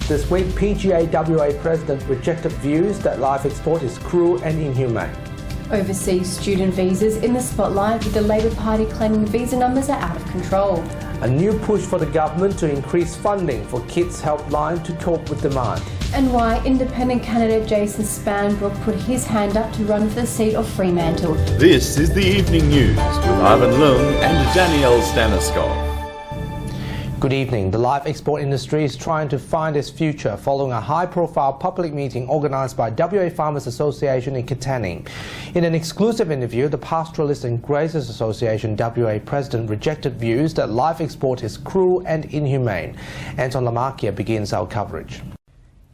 This week, PGA WA President rejected views that live export is cruel and inhumane. Overseas student visas in the spotlight, with the Labor Party claiming visa numbers are out of control. A new push for the government to increase funding for Kids Helpline to cope with demand. And why independent candidate Jason Spanbrook put his hand up to run for the seat of Fremantle. This is the Evening News with Ivan Leung and Danielle Staniskov. Good evening. The live export industry is trying to find its future following a high-profile public meeting organised by WA Farmers Association in Katanning. In an exclusive interview, the Pastoralists and Graziers Association WA President rejected views that live export is cruel and inhumane. Anton Lamarkia begins our coverage.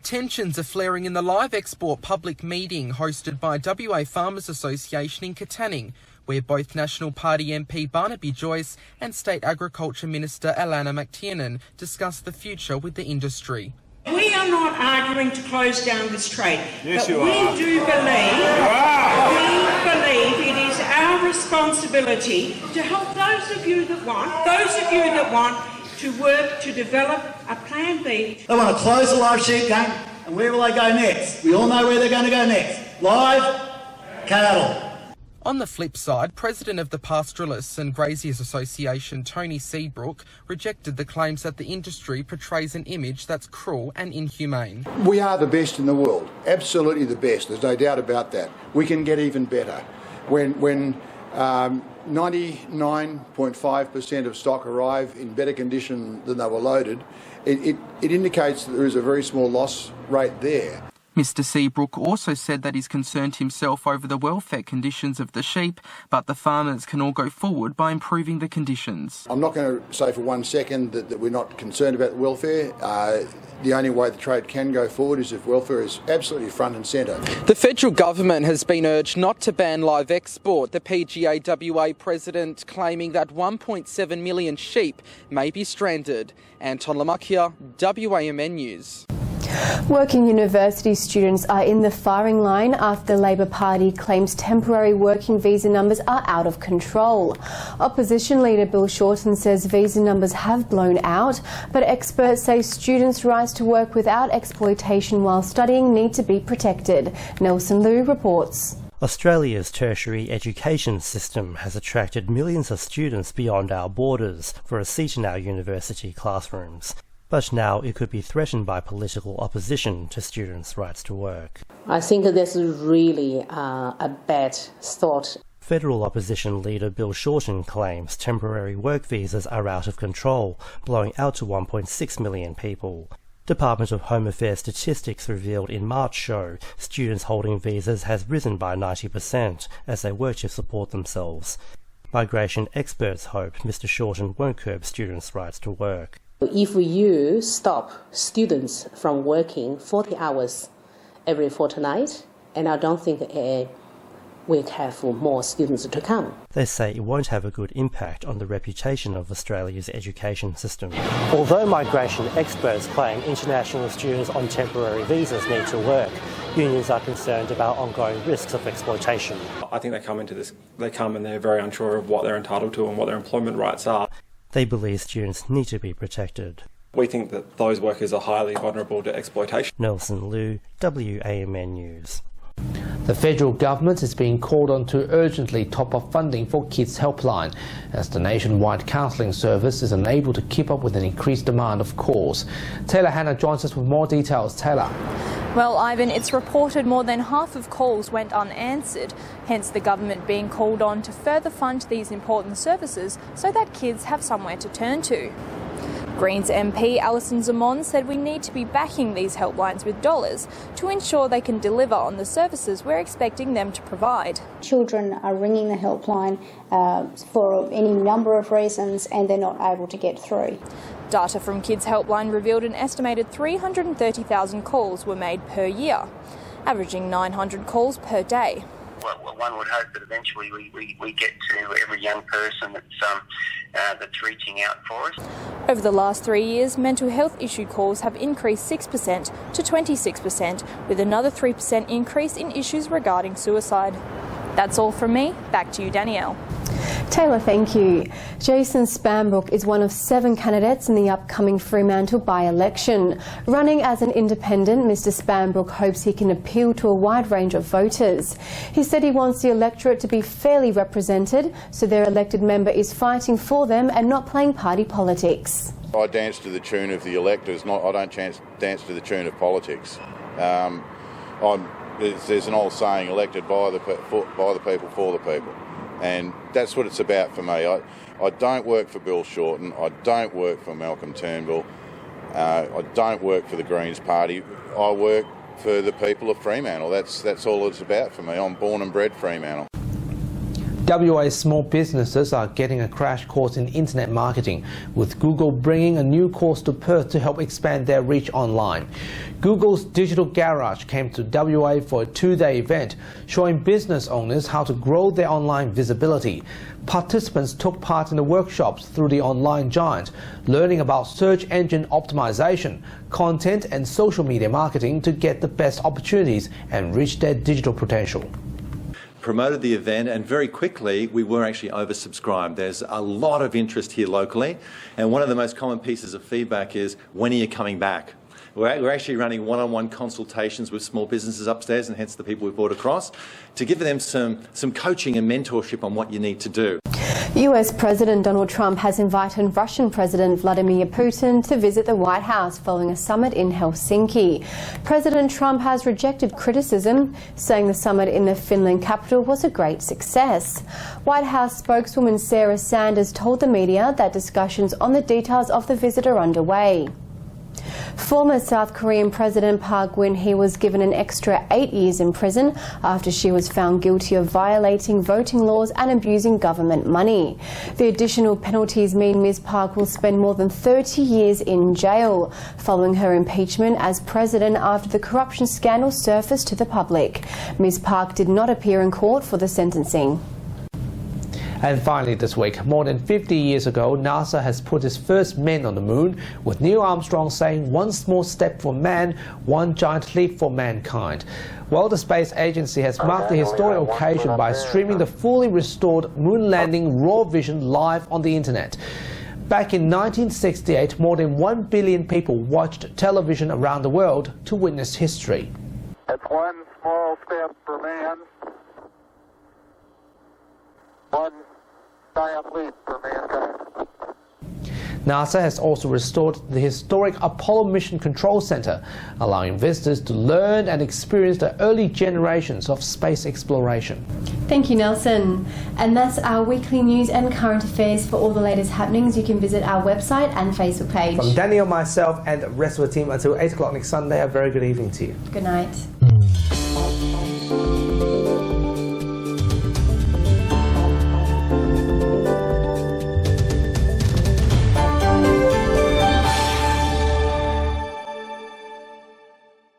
Tensions are flaring in the live export public meeting hosted by WA Farmers Association in Katanning, where both National Party MP Barnaby Joyce and State Agriculture Minister Alana McTiernan discussed the future with the industry. We are not arguing to close down this trade, yes, but we believe it is our responsibility to help those of you that want to work to develop a plan B. They want to close the live sheep game, and where will they go next? We all know where they're going to go next. Live cattle. On the flip side, President of the Pastoralists and Graziers Association, Tony Seabrook, rejected the claims that the industry portrays an image that's cruel and inhumane. We are the best in the world, absolutely the best, there's no doubt about that. We can get even better. When 99.5% of stock arrive in better condition than they were loaded, it indicates that there is a very small loss rate there. Mr Seabrook also said that he's concerned himself over the welfare conditions of the sheep, but the farmers can all go forward by improving the conditions. I'm not going to say for 1 second that we're not concerned about the welfare. The only way the trade can go forward is if welfare is absolutely front and centre. The federal government has been urged not to ban live export, the PGA WA president claiming that 1.7 million sheep may be stranded. Anton Lamakia, WAMN News. Working university students are in the firing line after the Labor Party claims temporary working visa numbers are out of control. Opposition leader Bill Shorten says visa numbers have blown out, but experts say students' rights to work without exploitation while studying need to be protected. Nelson Liu reports. Australia's tertiary education system has attracted millions of students beyond our borders for a seat in our university classrooms. But now it could be threatened by political opposition to students' rights to work. I think that's really a bad thought. Federal opposition leader Bill Shorten claims temporary work visas are out of control, blowing out to 1.6 million people. Department of Home Affairs statistics revealed in March show students holding visas has risen by 90% as they work to support themselves. Migration experts hope Mr Shorten won't curb students' rights to work. If you stop students from working 40 hours every fortnight, and I don't think we'll have more students to come. They say it won't have a good impact on the reputation of Australia's education system. Although migration experts claim international students on temporary visas need to work, unions are concerned about ongoing risks of exploitation. I think they come and they're very unsure of what they're entitled to and what their employment rights are. They believe students need to be protected. We think that those workers are highly vulnerable to exploitation. Nelson Liu, WAMN News. The federal government is being called on to urgently top up funding for Kids Helpline, as the nationwide counselling service is unable to keep up with an increased demand of calls. Taylor Hannah joins us with more details. Taylor. Well, Ivan, it's reported more than half of calls went unanswered, hence the government being called on to further fund these important services so that kids have somewhere to turn to. Greens MP Alison Zamon said we need to be backing these helplines with dollars to ensure they can deliver on the services we're expecting them to provide. Children are ringing the helpline for any number of reasons and they're not able to get through. Data from Kids Helpline revealed an estimated 330,000 calls were made per year, averaging 900 calls per day. Well, one would hope that eventually we get to every young person that's reaching out for us. Over the last 3 years, mental health issue calls have increased 6% to 26%, with another 3% increase in issues regarding suicide. That's all from me. Back to you, Danielle. Taylor, thank you. Jason Spanbrook is one of 7 candidates in the upcoming Fremantle by-election. Running as an independent, Mr Spanbrook hopes he can appeal to a wide range of voters. He said he wants the electorate to be fairly represented, so their elected member is fighting for them and not playing party politics. I dance to the tune of the electors, I don't dance to the tune of politics. There's an old saying, elected by the people, for the people. And that's what it's about for me. I don't work for Bill Shorten, I don't work for Malcolm Turnbull, I don't work for the Greens Party, I work for the people of Fremantle. That's all it's about for me. I'm born and bred Fremantle. WA small businesses are getting a crash course in internet marketing, with Google bringing a new course to Perth to help expand their reach online. Google's Digital Garage came to WA for a 2-day event, showing business owners how to grow their online visibility. Participants took part in the workshops through the online giant, learning about search engine optimization, content and social media marketing to get the best opportunities and reach their digital potential. Promoted the event, and very quickly we were actually oversubscribed. There's a lot of interest here locally, and one of the most common pieces of feedback is, when are you coming back? We're actually running one-on-one consultations with small businesses upstairs, and hence the people we've brought across, to give them some coaching and mentorship on what you need to do. US President Donald Trump has invited Russian President Vladimir Putin to visit the White House following a summit in Helsinki. President Trump has rejected criticism, saying the summit in the Finland capital was a great success. White House spokeswoman Sarah Sanders told the media that discussions on the details of the visit are underway. Former South Korean President Park Geun-hye was given an extra 8 years in prison after she was found guilty of violating voting laws and abusing government money. The additional penalties mean Ms Park will spend more than 30 years in jail, following her impeachment as president after the corruption scandal surfaced to the public. Ms Park did not appear in court for the sentencing. And finally this week, more than 50 years ago, NASA has put its first men on the moon, with Neil Armstrong saying, "One small step for man, one giant leap for mankind." Well, the space agency has marked the historic occasion by streaming the fully restored moon landing raw vision live on the internet. Back in 1968, more than 1 billion people watched television around the world to witness history. It's one small step for man, one giant leap for mankind. NASA has also restored the historic Apollo Mission Control Center, allowing visitors to learn and experience the early generations of space exploration. Thank you, Nelson. And that's our weekly news and current affairs. For all the latest happenings, you can visit our website and Facebook page. From Daniel, myself and the rest of the team until 8 o'clock next Sunday, a very good evening to you. Good night.